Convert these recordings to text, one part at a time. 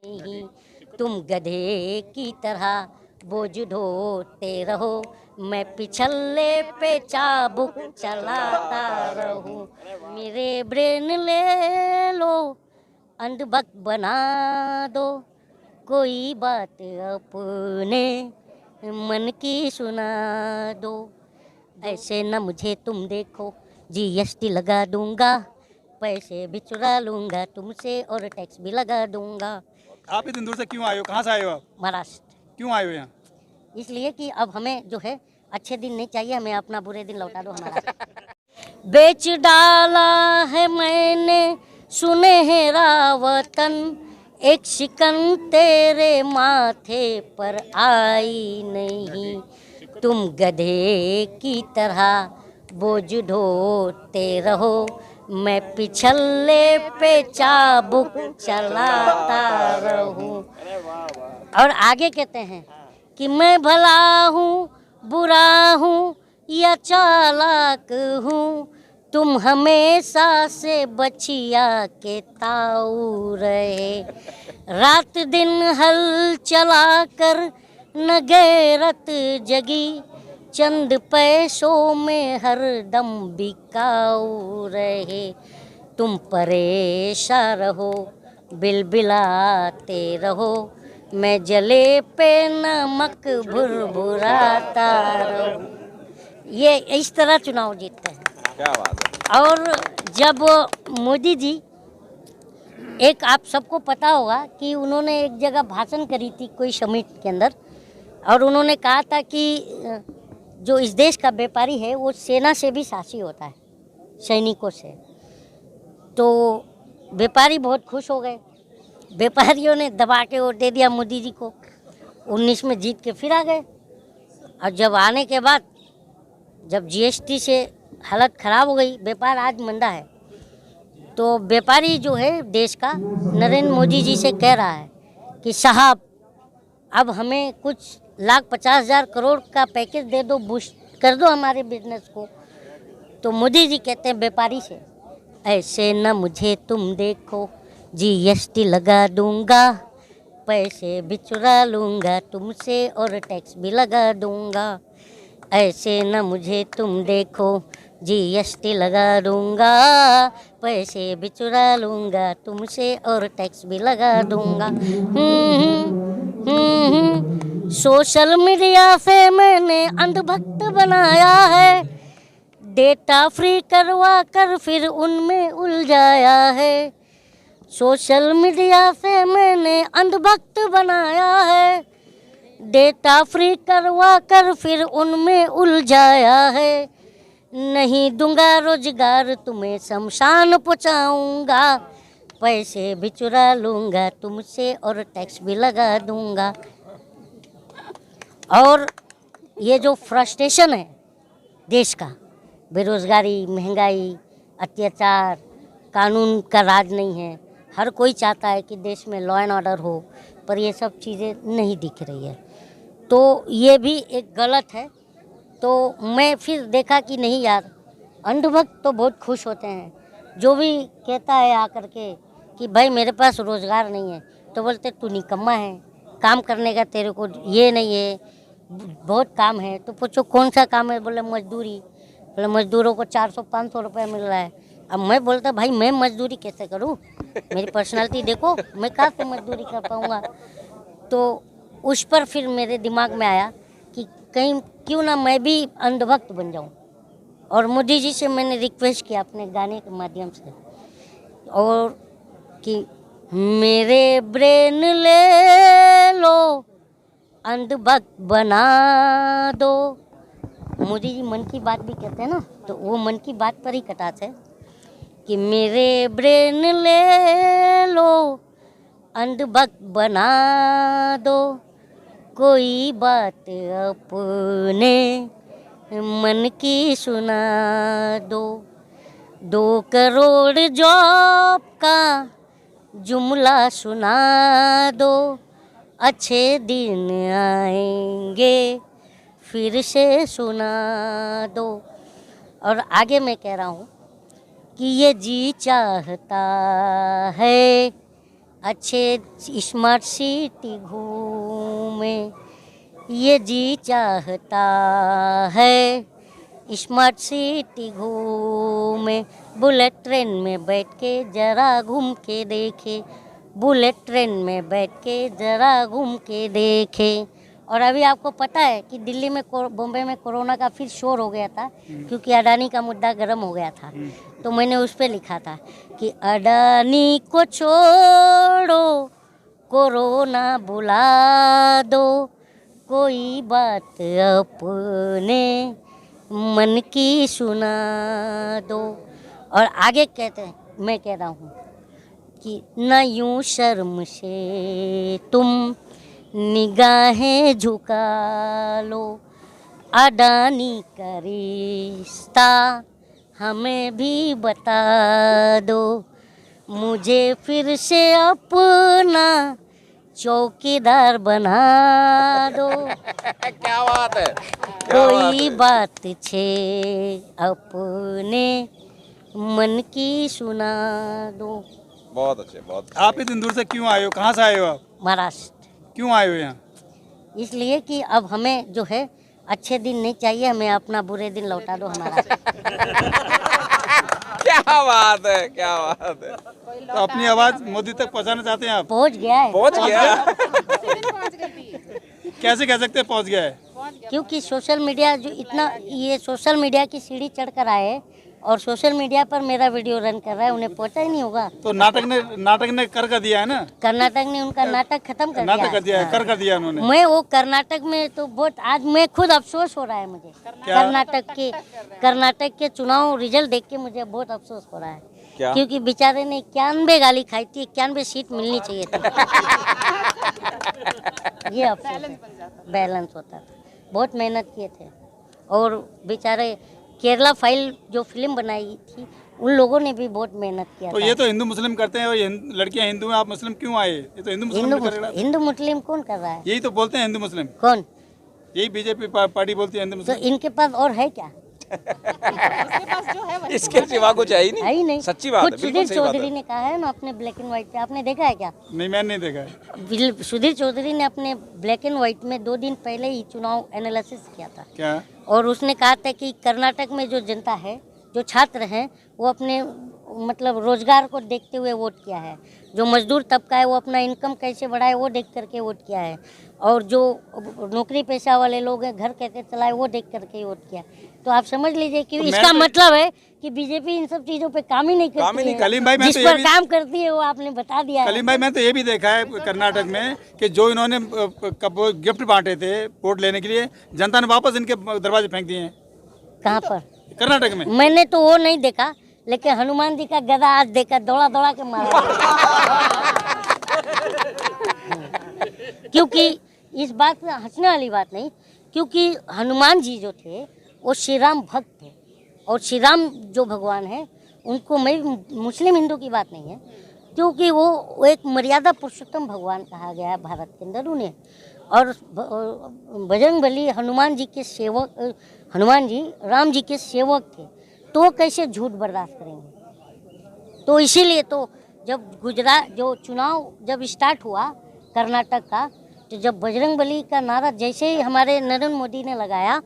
नहीं, तुम गधे की तरह बोझ ढोते रहो, मैं पिछले पे चाबुक चलाता रहूं। मेरे ब्रेन ले लो, अंधभक्त बना दो, कोई बात अपने मन की सुना दो। ऐसे न मुझे तुम देखो, जीएसटी लगा दूंगा, पैसे भी चुरा लूंगा तुमसे और टैक्स भी लगा दूंगा। आप इतनी दूर से क्यों आए हो? कहाँ से आए हो आप? महाराष्ट्र। क्यों आए हो यहाँ? इसलिए कि अब हमें जो है अच्छे दिन नहीं चाहिए, हमें अपना बुरे दिन लौटा दो हमारा। बेच डाला है मैंने सुनहरा वतन, एक शिकन तेरे माथे पर आई नहीं। तुम गधे की तरह बोझ ढोते रहो, मैं पिछले पे चाबुक चलाता रहूं। और आगे कहते हैं कि मैं भला हूँ बुरा हूँ या चालाक हूँ, तुम हमेशा से बचिया के ताऊ रहे। रात दिन हल चला कर न गैरत जगी, चंद पैसों में हर दम बिकाऊ रहे। तुम परेशान रहो, बिलबिलाते रहो, मैं जले पे नमक भुरभुराता रहूं। ये इस तरह चुनाव जीतते हैं। क्या बात है। और जब मोदी जी, एक आप सबको पता होगा कि उन्होंने एक जगह भाषण करी थी कोई समिट के अंदर, और उन्होंने कहा था कि जो इस देश का व्यापारी है वो सेना से भी साहसी होता है, सैनिकों से। तो व्यापारी बहुत खुश हो गए, व्यापारियों ने दबा के वोट दे दिया मोदी जी को। 19 में जीत के फिर आ गए। और जब आने के बाद जब जीएसटी से हालत ख़राब हो गई, व्यापार आज मंदा है, तो व्यापारी जो है देश का नरेंद्र मोदी जी से कह रहा है कि साहब अब हमें कुछ लाख 50,000 करोड़ का पैकेज दे दो, बूस्ट कर दो हमारे बिजनेस को। तो मोदी जी कहते हैं व्यापारी से, ऐसे न मुझे तुम देखो, जीएसटी लगा दूंगा, पैसे भी चुरा लूँगा तुमसे और टैक्स भी लगा दूंगा। ऐसे न मुझे तुम देखो, जीएसटी लगा दूंगा, पैसे भी चुरा लूँगा तुमसे और टैक्स भी लगा दूंगा। सोशल मीडिया से मैंने अंधभक्त बनाया है, डेटा फ्री करवा कर फिर उनमें उलझाया है। सोशल मीडिया से मैंने अंधभक्त बनाया है, डेटा फ्री करवा कर फिर उनमें उलझाया है। नहीं दूंगा रोजगार तुम्हें शमशान पहुँचाऊंगा, पैसे भी चुरा लूँगा तुमसे और टैक्स भी लगा दूंगा। और ये जो फ्रस्ट्रेशन है देश का, बेरोजगारी, महंगाई, अत्याचार, कानून का राज नहीं है, हर कोई चाहता है कि देश में लॉ एंड ऑर्डर हो, पर ये सब चीज़ें नहीं दिख रही है। तो ये भी एक गलत है। तो मैं फिर देखा कि नहीं यार, अंधभक्त तो बहुत खुश होते हैं। जो भी कहता है आकर के कि भाई मेरे पास रोज़गार नहीं है, तो बोलते तू निकम्मा है, काम करने का तेरे को ये नहीं है, बहुत काम है। तो पूछो कौन सा काम है? बोले मजदूरी। बोले मजदूरों को 400-500 रुपये मिल रहा है। अब मैं बोलता भाई मैं मजदूरी कैसे करूं, मेरी पर्सनालिटी देखो, मैं कहाँ से मजदूरी कर पाऊँगा। तो उस पर फिर मेरे दिमाग में आया कि कहीं क्यों ना मैं भी अंधभक्त बन जाऊं। और मोदी जी से मैंने रिक्वेस्ट किया अपने गाने के माध्यम से, और कि मेरे ब्रेन ले लो, अंधभक्त बना दो। मोदी जी मन की बात भी कहते हैं ना, तो वो मन की बात पर ही कटाच है कि मेरे ब्रेन ले लो, अंधभक्त बना दो, कोई बात अपने मन की सुना दो। 2 करोड़ जॉब का जुमला सुना दो, अच्छे दिन आएंगे फिर से सुना दो। और आगे मैं कह रहा हूँ कि ये जी चाहता है अच्छे स्मार्ट सिटी घूमे ये जी चाहता है, स्मार्ट सिटी घूमे, बुलेट ट्रेन में बैठ के जरा घूम के देखे, बुलेट ट्रेन में बैठ के जरा घूम के देखे। और अभी आपको पता है कि दिल्ली में बॉम्बे में कोरोना का फिर शोर हो गया था, क्योंकि अडानी का मुद्दा गर्म हो गया था। तो मैंने उस पर लिखा था कि अडानी को छोड़ो, कोरोना बुला दो, कोई बात अपने मन की सुना दो। और आगे कहते हैं, मैं कह रहा हूँ कि न यूं शर्म से तुम निगाहें झुका लो, अडानी का रिश्ता हमें भी बता दो, मुझे फिर से अपना चौकीदार बना दो। क्या बात है, कोई बात छे अपने मन की सुना दो। बहुत अच्छे, बहुत अच्छे। आप इतनी दूर से क्यों आए हो, कहाँ से आए हो आप? महाराष्ट्र। क्यों आए हो यहाँ? इसलिए कि अब हमें जो है अच्छे दिन नहीं चाहिए, हमें अपना बुरे दिन लौटा दो हमारा। क्या बात है, क्या बात है। तो अपनी आवाज मोदी तक पहुँचाना चाहते हैं आप? पहुंच गया है, पहुंच गया। कैसे कह सकते हैं पहुँच गया है? क्योंकि सोशल मीडिया जो इतना, ये सोशल मीडिया की सीढ़ी चढ़कर आए और सोशल मीडिया पर मेरा वीडियो रन कर रहा है, उन्हें पहुंचा ही नहीं होगा। तो नाटक ने कर दिया है ना? कर्नाटक ने उनका नाटक खत्म कर नाटक कर दिया दिया है, कर दिया उन्होंने। मैं वो कर्नाटक में तो बहुत, आज मैं खुद अफसोस हो रहा है मुझे। कर्नाटक के चुनाव रिजल्ट देख के मुझे बहुत अफसोस हो रहा है। क्या? क्योंकि बेचारे ने 91 गाली खाई थी, 91 सीट मिलनी चाहिए थी। ये अफसोस बैलेंस होता था। बहुत मेहनत किए थे और बेचारे केरला फाइल जो फिल्म बनाई थी उन लोगों ने भी बहुत मेहनत किया तो था। ये तो हिंदू मुस्लिम करते हैं और लड़कियां हिंदू हैं, आप मुस्लिम क्यों आए? ये तो हिंदू मुस्लिम भी करेगा। हिंदू मुस्लिम कौन कर रहा है? यही तो बोलते हैं हिंदू मुस्लिम, कौन? यही बीजेपी पार्टी बोलती है हिंदू तो मुस्लिम। इनके पास और है क्या? इसके सिवा कुछ है ही नहीं। है ही नहीं। सच्ची बात है, खुद बिल्कुल सुधीर सही बात चौधरी है। ने कहा है ना अपने ब्लैक एंड व्हाइट पे, आपने देखा है क्या? नहीं, मैंने नहीं देखा है। सुधीर चौधरी ने अपने ब्लैक एंड व्हाइट में 2 दिन पहले ही चुनाव एनालिसिस किया था। क्या? और उसने कहा था कि कर्नाटक में जो जनता है, जो छात्र हैं, वो अपने मतलब रोजगार को देखते हुए वोट किया है। जो मजदूर तबका है वो अपना इनकम कैसे बढ़ाए वो देख करके वोट किया है। और जो नौकरी पेशा वाले लोग हैं, घर कैसे चलाए वो देख करके वोट किया। तो आप समझ लीजिए कि इसका मतलब है कि बीजेपी इन सब चीज़ों पे काम ही नहीं करती है। कलीम भाई, मैं जिस तो पर काम करती है वो आपने बता दिया है। कलीम भाई, मैं तो ये भी देखा है कर्नाटक में कि जो इन्होंने गिफ्ट बांटे थे वोट लेने के लिए, जनता ने वापस इनके दरवाजे फेंक दिए हैं। कहाँ पर? कर्नाटक में। मैंने तो वो नहीं देखा, लेकिन हनुमान जी का गदा आज देखा, दौड़ा दौड़ा के मारा। क्योंकि इस बात में हंसने वाली बात नहीं, क्योंकि हनुमान जी जो थे वो श्री राम भक्त थे। और श्री राम जो भगवान है उनको, मैं मुस्लिम हिंदू की बात नहीं है, क्योंकि वो एक मर्यादा पुरुषोत्तम भगवान कहा गया है भारत के अंदर उन्हें। और बजरंगबली हनुमान जी के सेवक, हनुमान जी राम जी के सेवक थे, तो कैसे झूठ बर्दाश्त करेंगे? तो इसीलिए तो जब गुजरात जो चुनाव जब स्टार्ट हुआ कर्नाटक का, तो जब बजरंगबली का नारा जैसे ही हमारे नरेंद्र मोदी ने लगाया,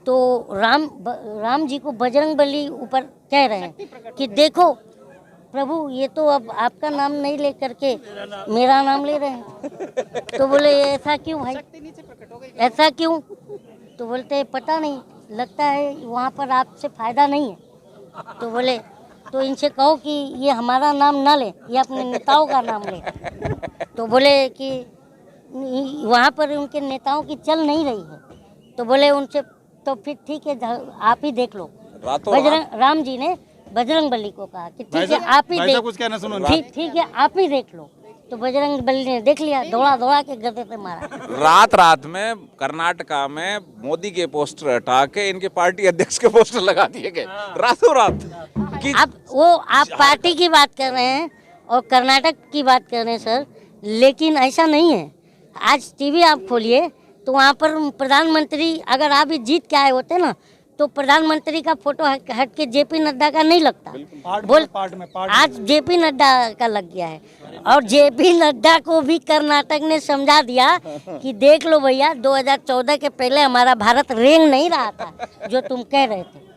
तो राम जी को बजरंगबली ऊपर कह रहे हैं कि देखो प्रभु, ये तो अब आपका नाम नहीं ले करके मेरा नाम ले रहे हैं। तो बोले ऐसा क्यों भाई, ऐसा क्यों? तो बोलते हैं पता नहीं, लगता है वहाँ पर आपसे फ़ायदा नहीं है। तो बोले तो इनसे कहो कि ये हमारा नाम ना ले, ये अपने नेताओं का नाम ले। तो बोले कि वहाँ पर उनके नेताओं की चल नहीं रही है। तो बोले उनसे तो फिर ठीक है, आप ही देख लो। राम जी ने बजरंगबली को कहा कि ठीक है आप ही देख, कुछ कहना सुनो। ठीक है आप ही देख लो। तो बजरंगबली ने देख लिया, दौड़ा दौड़ा के गधे पे मारा। रात में कर्नाटका में मोदी के पोस्टर हटा के इनके पार्टी अध्यक्ष के पोस्टर लगा दिए गए रातों रात। अब वो आप पार्टी की बात कर रहे हैं और कर्नाटक की बात कर रहे हैं सर, लेकिन ऐसा नहीं है। आज टीवी आप खोलिए तो वहाँ पर प्रधानमंत्री अगर आप ही जीत के आए होते ना, तो प्रधानमंत्री का फोटो हट के जेपी नड्डा का नहीं लगता। पार्ट में आज जेपी नड्डा का लग गया है, और जेपी नड्डा को भी कर्नाटक ने समझा दिया कि देख लो भैया, 2014 के पहले हमारा भारत रेंग नहीं रहा था जो तुम कह रहे थे।